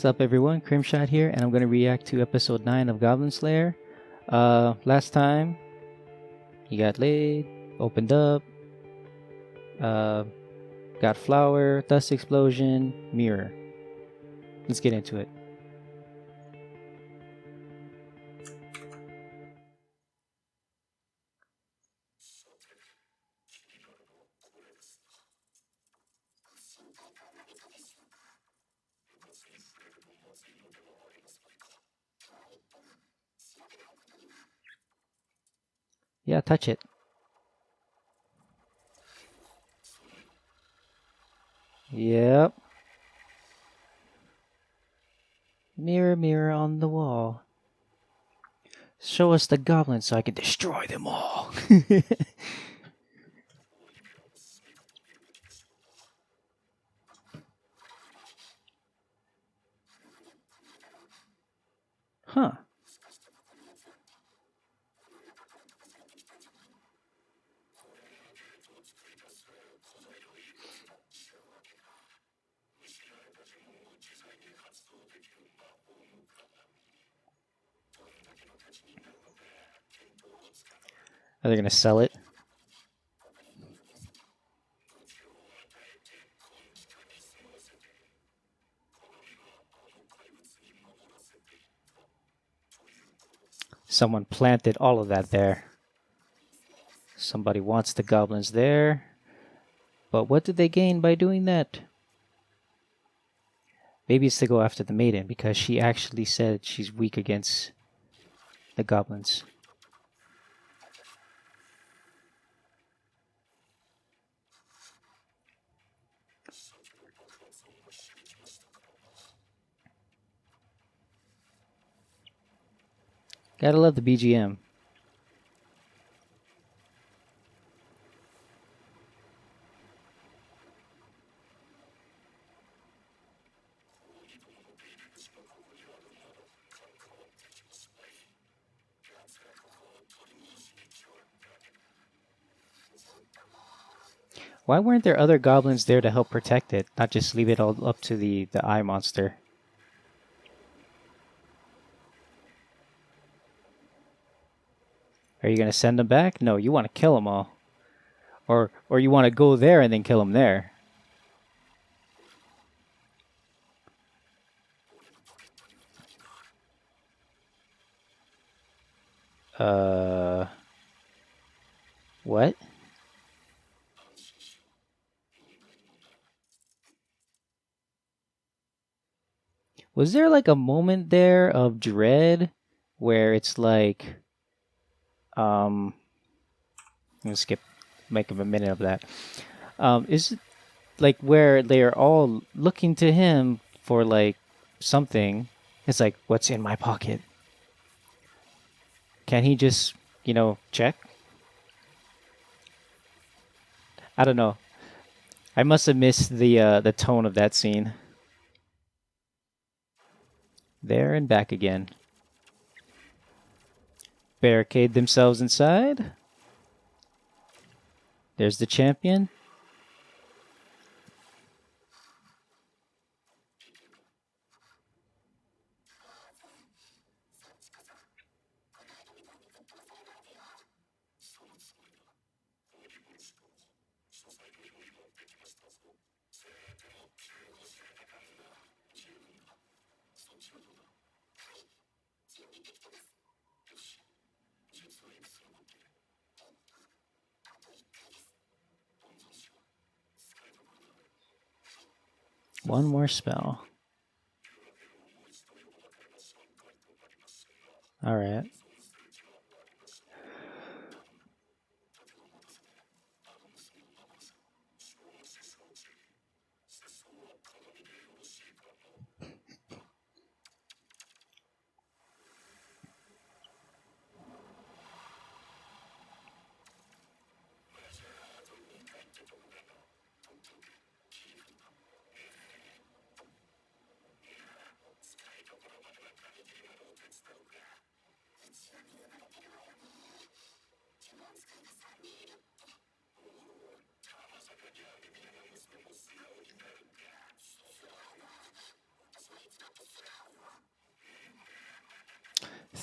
What's up, everyone? Crimshot here, and I'm going to react to episode 9 of Goblin Slayer. Last time, he got laid, opened up, uh, got flower, dust explosion, mirror. Let's get into it. Yeah, touch it. Yep. Mirror, mirror on the wall. Show us the goblins so I can destroy them all. Huh. Are they going to sell it? Someone planted all of that there. Somebody wants the goblins there. But what did they gain by doing that? Maybe it's to go after the maiden, because she actually said she's weak against the goblins. Gotta love the BGM. Why weren't there other goblins there to help protect it, not just leave it all up to the eye monster? Are you gonna send them back? No, you want to kill them all. Or you want to go there and then kill them there. What? Was there like a moment there of dread where it's like, I'm gonna skip, make a minute of that. Is it like where they are all looking to him for like something? It's like, what's in my pocket? Can he just, check? I don't know. I must have missed the tone of that scene. There and back again. Barricade themselves inside. There's the champion. One more spell. All right.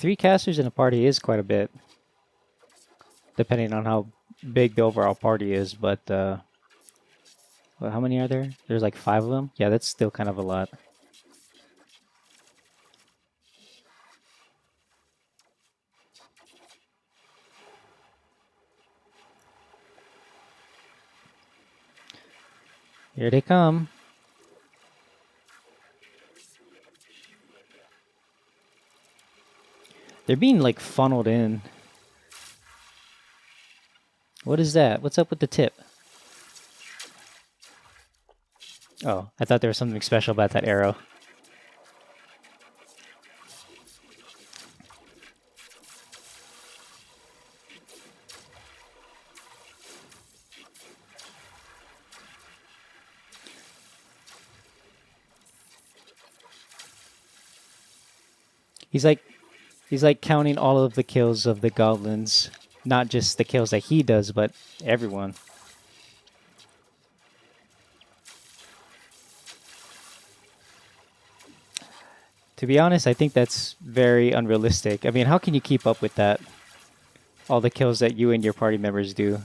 3 casters in a party is quite a bit, depending on how big the overall party is. But well, how many are there? There's like 5 of them. Yeah, that's still kind of a lot. Here they come. They're being like funneled in. What is that? What's up with the tip? Oh, I thought there was something special about that arrow. He's like counting all of the kills of the goblins, not just the kills that he does, but everyone. To be honest, I think that's very unrealistic. I mean, how can you keep up with that? All the kills that you and your party members do.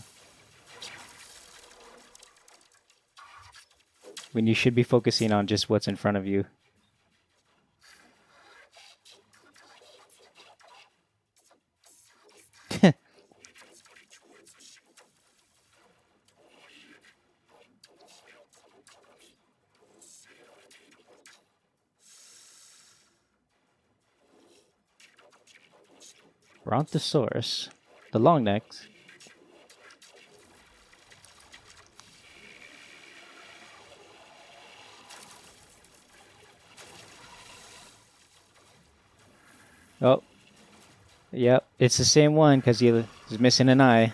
When you should be focusing on just what's in front of you. Brontosaurus. The long necks. Oh. Yep, it's the same one because he is missing an eye.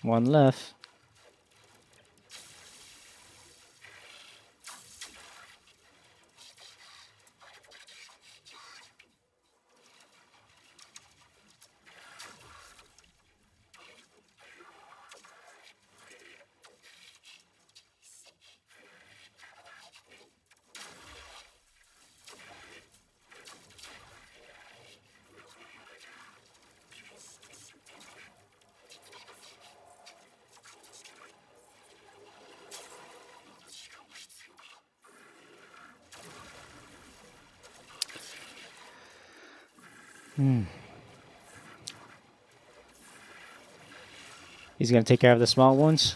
One left. He's going to take care of the small ones.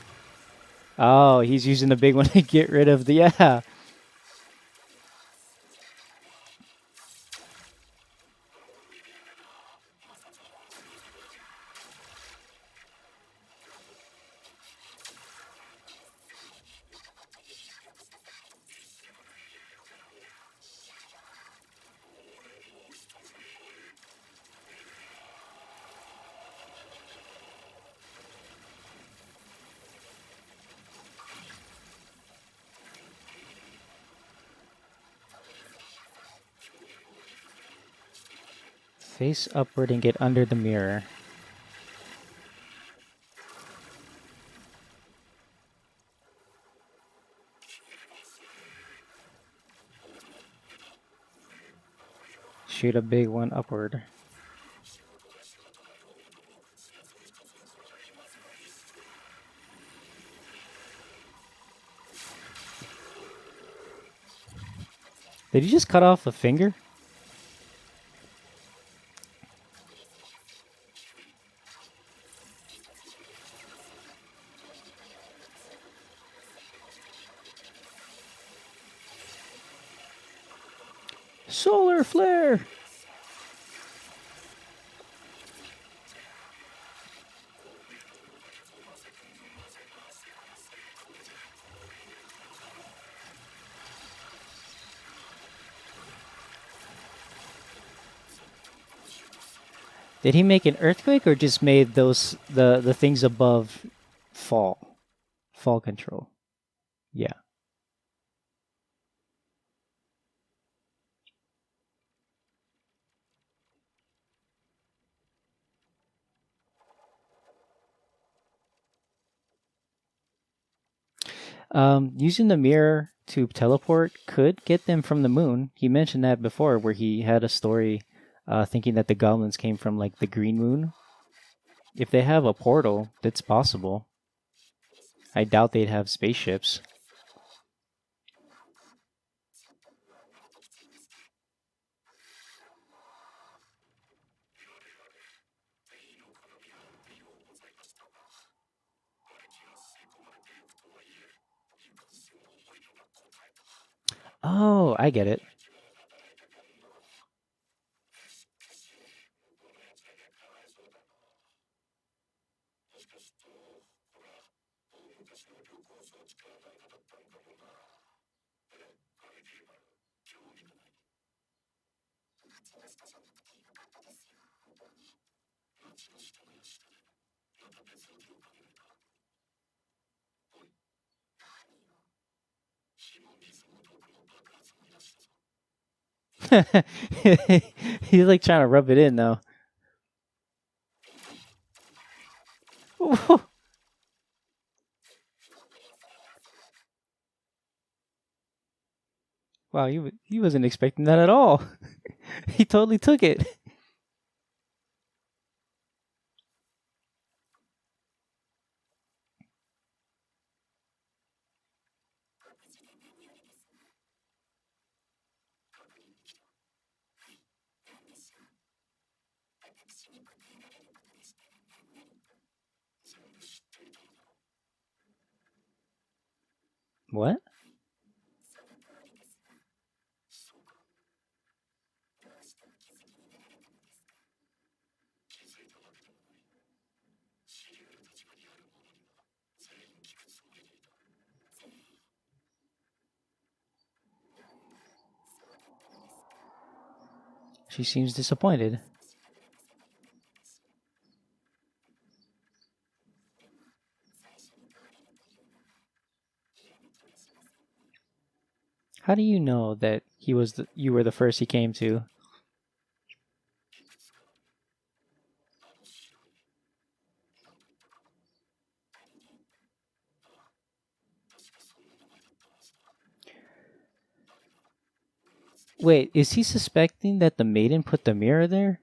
Oh, he's using the big one to get rid of the... Yeah. Face upward and get under the mirror. Shoot a big one upward. Did he just cut off a finger? Solar flare! Did he make an earthquake or just made those the things above fall? Fall control. Yeah. Using the mirror to teleport could get them from the moon. He mentioned that before, where he had a story thinking that the goblins came from like the green moon. If they have a portal, that's possible. I doubt they'd have spaceships. Oh, I get it. He's like trying to rub it in though. Wow, he wasn't expecting that at all. He totally took it. What? She seems disappointed. How do you know that you were the first he came to? Wait, is he suspecting that the maiden put the mirror there?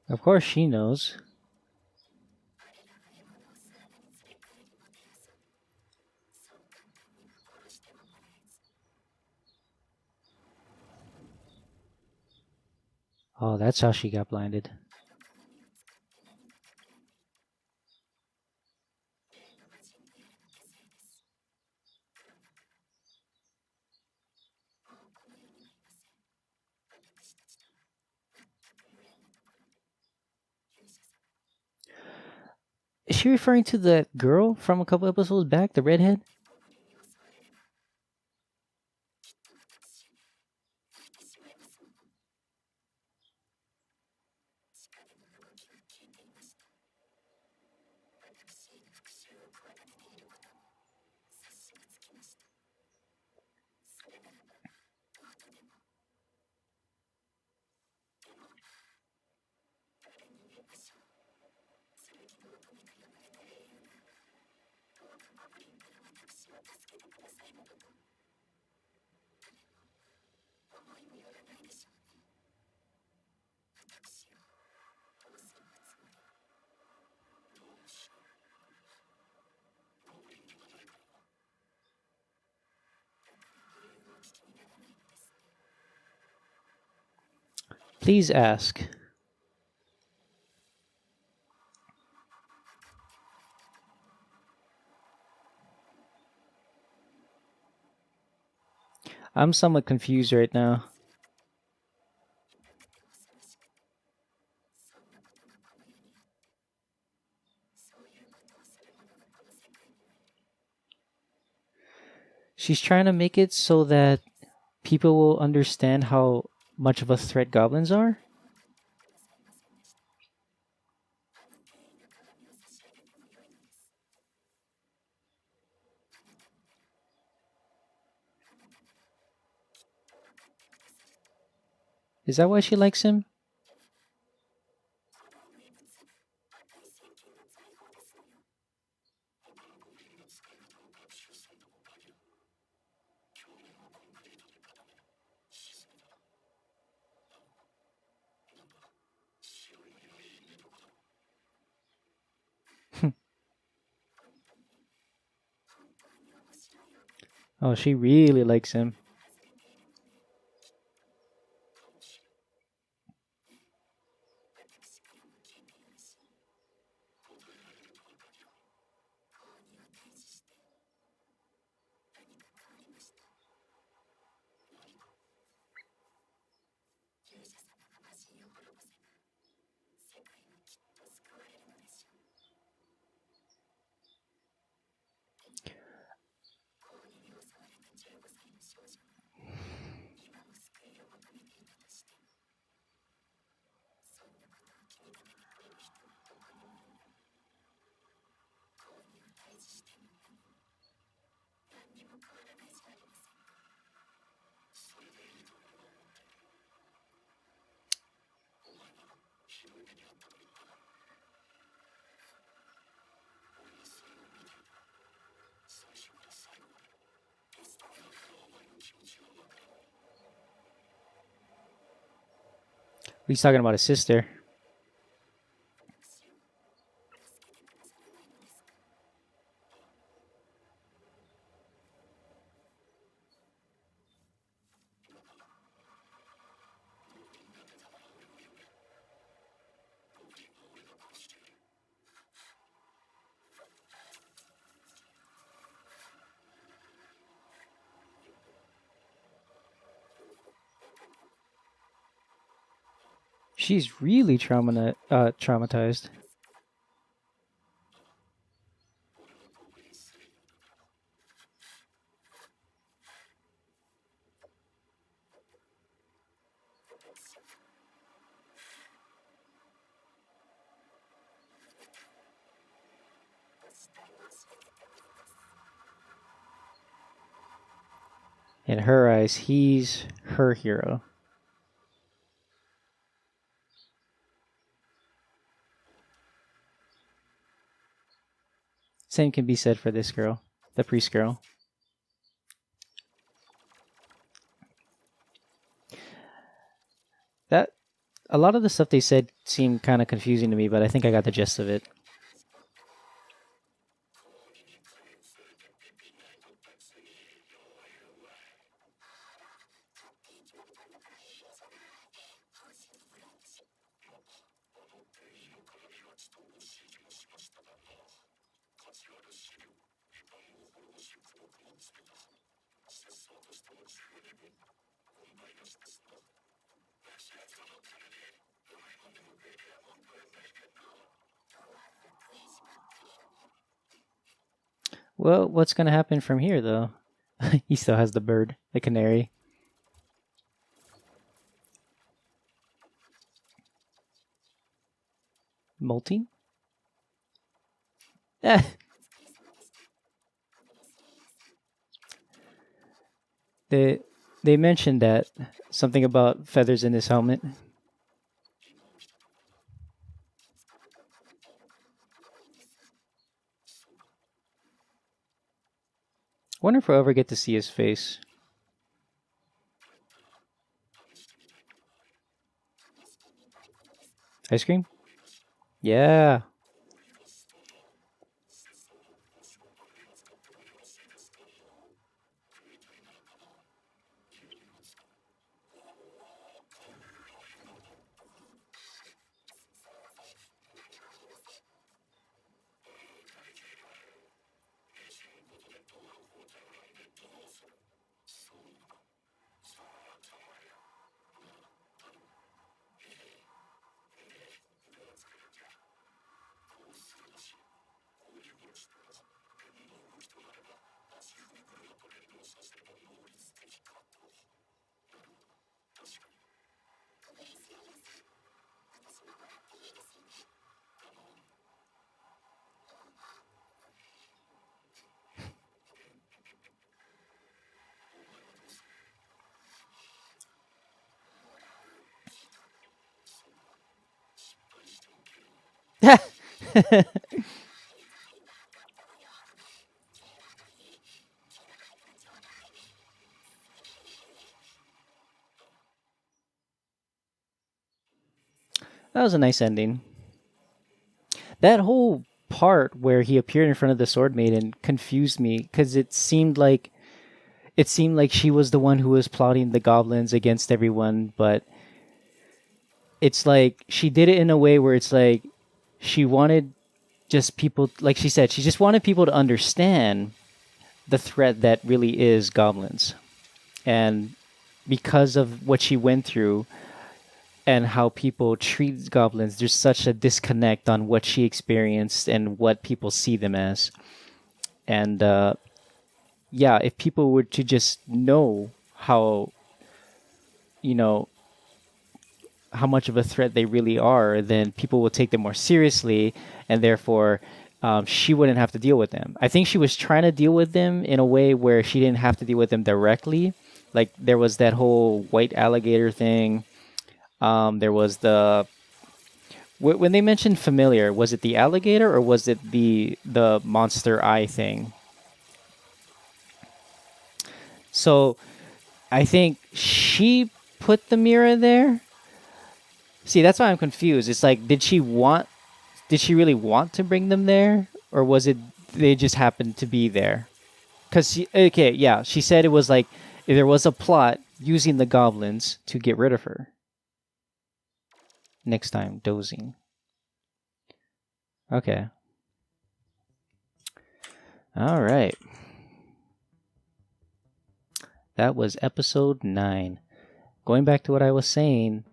Of course she knows. Oh, that's how she got blinded. Is she referring to the girl from a couple episodes back, the redhead? Please ask. I'm somewhat confused right now. She's trying to make it so that people will understand how much of a threat goblins are. Is that why she likes him? Oh, she really likes him. He's talking about his sister. She's really traumatized. In her eyes, he's her hero. Same can be said for this girl, the priest girl. That a lot of the stuff they said seemed kind of confusing to me, but I think I got the gist of it. Well, what's gonna happen from here, though? He still has the bird, the canary. Molting? Eh. They they mentioned that something about feathers in his helmet. Wonder if we'll ever get to see his face. Ice cream? Yeah. That was a nice ending. That whole part where he appeared in front of the Sword Maiden confused me because it seemed like she was the one who was plotting the goblins against everyone, but it's like she did it in a way where it's like she wanted just people, like she said, she just wanted people to understand the threat that really is goblins. And because of what she went through and how people treat goblins, there's such a disconnect on what she experienced and what people see them as. And yeah, if people were to just know how, you know, how much of a threat they really are, then people will take them more seriously, and therefore she wouldn't have to deal with them. I think she was trying to deal with them in a way where she didn't have to deal with them directly. Like there was that whole white alligator thing. There was when they mentioned familiar, was it the alligator or was it the monster eye thing? So I think she put the mirror there. See, that's why I'm confused. It's like, did she really want to bring them there, or was it they just happened to be there? Because okay, yeah, she said it was like there was a plot using the goblins to get rid of her. Next time, dozing. Okay. All right. That was episode 9. Going back to what I was saying,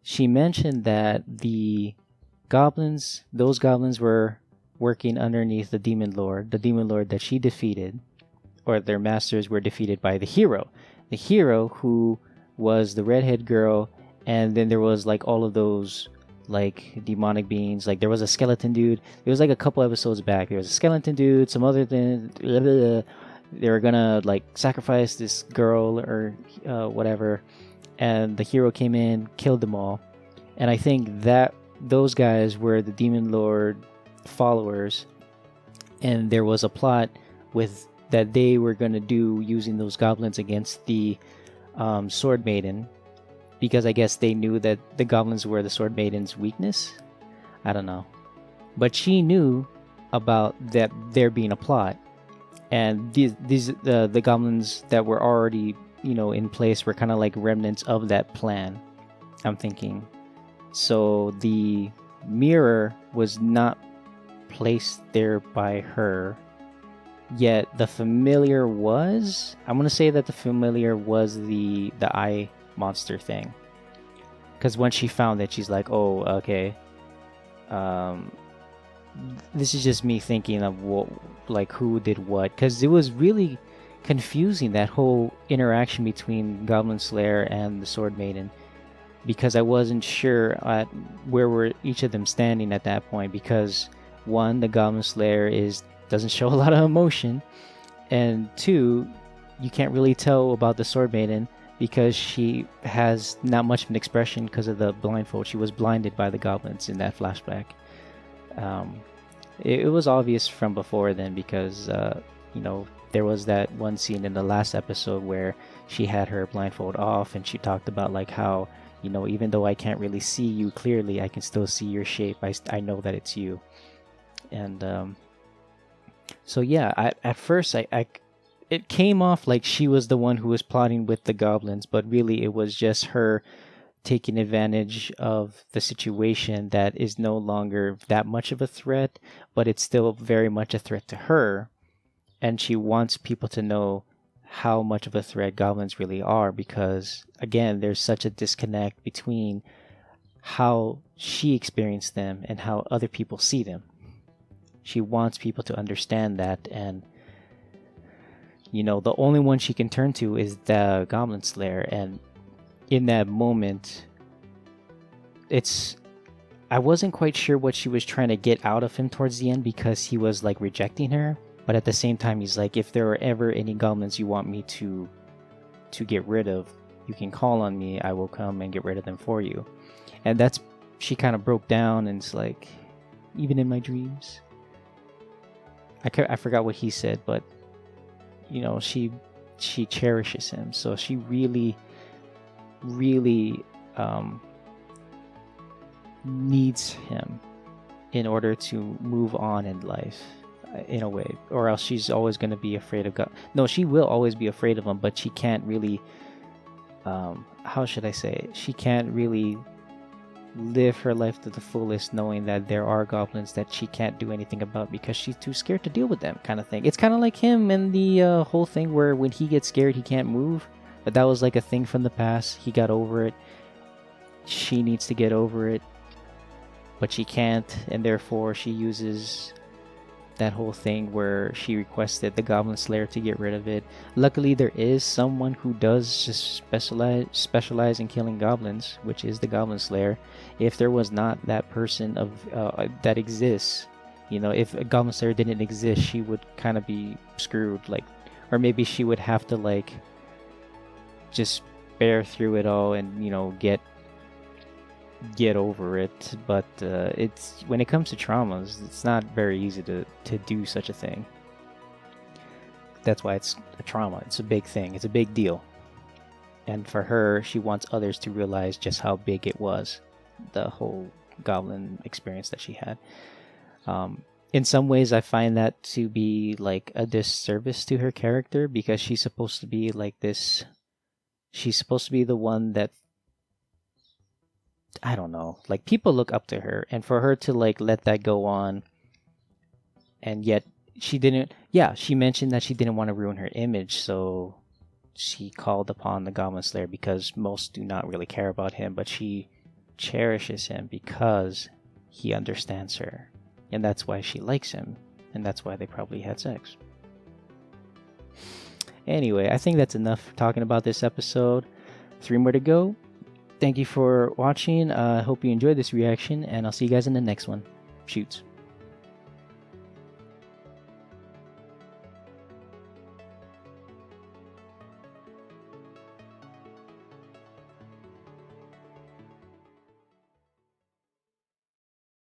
she mentioned that those goblins were working underneath the demon lord that she defeated, or their masters were defeated by the hero who was the redhead girl, and then there was like all of those like demonic beings. Like there was a skeleton dude. It was like a couple episodes back. There was a skeleton dude, some other thing. Blah, blah, blah. They were gonna like sacrifice this girl or whatever, and the hero came in, killed them all. And I think that those guys were the demon lord followers, and there was a plot with that they were gonna do using those goblins against the sword maiden, because I guess they knew that the goblins were the sword maiden's weakness. I don't know, but she knew about that there being a plot, and the goblins that were already in place were kind of like remnants of that plan, I'm thinking. So the mirror was not placed there by her, yet the familiar was. I'm gonna say that the familiar was the eye monster thing, because when she found it, she's like, oh, okay. um this is just me thinking of what, like, who did what, because it was really confusing, that whole interaction between Goblin Slayer and the Sword Maiden, because I wasn't sure at where were each of them standing at that point, because one, the Goblin Slayer doesn't show a lot of emotion, and two, you can't really tell about the Sword Maiden because she has not much of an expression because of the blindfold. She was blinded by the goblins in that flashback. Um, it was obvious from before then, because there was that one scene in the last episode where she had her blindfold off and she talked about like how even though I can't really see you clearly, I can still see your shape. I know that it's you. And so yeah, at first it came off like she was the one who was plotting with the goblins, but really it was just her taking advantage of the situation that is no longer that much of a threat, but it's still very much a threat to her. And she wants people to know how much of a threat goblins really are, because again, there's such a disconnect between how she experienced them and how other people see them. She wants people to understand that, and the only one she can turn to is the Goblin Slayer. And in that moment, I wasn't quite sure what she was trying to get out of him towards the end, because he was like rejecting her, but at the same time he's like, if there are ever any goblins you want me to get rid of, you can call on me, I will come and get rid of them for you. And she kind of broke down, and it's like, even in my dreams, I forgot what he said, but she cherishes him, so she really needs him in order to move on in life, in a way, or else she's always going to be afraid of God. No, she will always be afraid of him, but she can't really how should I say it? She can't really live her life to the fullest, knowing that there are goblins that she can't do anything about because she's too scared to deal with them, kind of thing. It's kind of like him and the whole thing where when he gets scared he can't move, but that was like a thing from the past. He got over it. She needs to get over it, but she can't, and therefore she uses that whole thing where she requested the Goblin Slayer to get rid of it. Luckily, there is someone who does just specialize in killing goblins, which is the Goblin Slayer. If there was not that person that exists, if a Goblin Slayer didn't exist, she would kind of be screwed. Or maybe she would have to just bear through it all and get over it. But it's when it comes to traumas, it's not very easy to do such a thing. That's why it's a trauma. It's a big thing. It's a big deal. And for her, she wants others to realize just how big it was, the whole goblin experience that she had. In some ways, I find that to be like a disservice to her character, because she's supposed to be like this. She's supposed to be the one that, I don't know, people look up to her, and for her to let that go on, and yet she didn't. Yeah, she mentioned that she didn't want to ruin her image, so she called upon the Goblin Slayer because most do not really care about him, but she cherishes him because he understands her, and that's why she likes him, and that's why they probably had sex. Anyway, I think that's enough talking about this episode. 3 more to go. Thank you for watching. I hope you enjoyed this reaction, and I'll see you guys in the next one. Shoots.